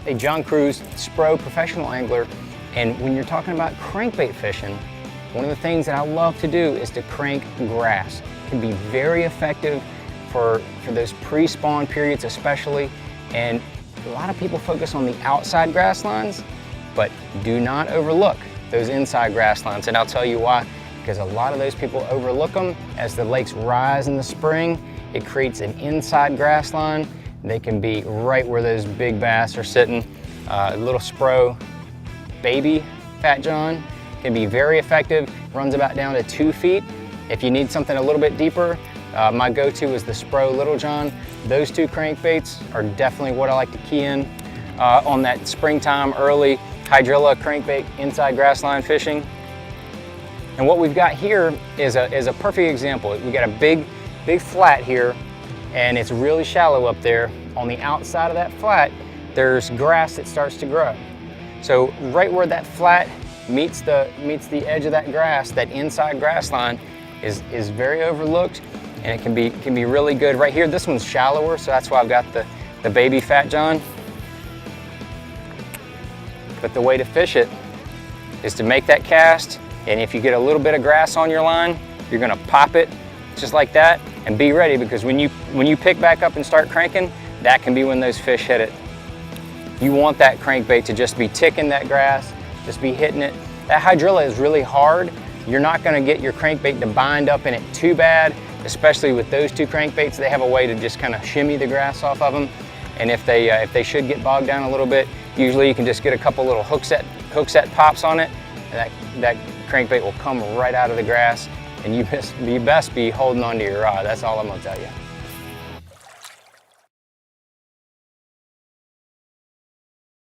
a John Cruz SPRO professional angler, and when you're talking about crankbait fishing, one of the things that I love to do is to crank grass. It can be very effective for those pre-spawn periods especially, and a lot of people focus on the outside grass lines, but do not overlook those inside grass lines, and I'll tell you why. Because a lot of those people overlook them. As the lakes rise in the spring, it creates an inside grass line. They can be right where those big bass are sitting. A little SPRO baby Fat John can be very effective, runs about down to 2 feet. If you need something a little bit deeper, my go-to is the SPRO Little John. Those two crankbaits are definitely what I like to key in on that springtime early hydrilla crankbait inside grass line fishing. And what we've got here is a perfect example. We got a big flat here, and it's really shallow up there. On the outside of that flat, there's grass that starts to grow. So right where that flat meets the edge of that grass, that inside grass line is very overlooked, and it can be really good. Right here, this one's shallower, so that's why I've got the baby Fat John. But the way to fish it is to make that cast, and if you get a little bit of grass on your line, you're gonna pop it just like that and be ready, because when you pick back up and start cranking, that can be when those fish hit it. You want that crankbait to just be ticking that grass, just be hitting it. That hydrilla is really hard. You're not gonna get your crankbait to bind up in it too bad, especially with those two crankbaits. They have a way to just kind of shimmy the grass off of them. And if they should get bogged down a little bit, usually you can just get a couple little hook set pops on it, and that crankbait will come right out of the grass, and you best be holding onto your rod. That's all I'm gonna tell you.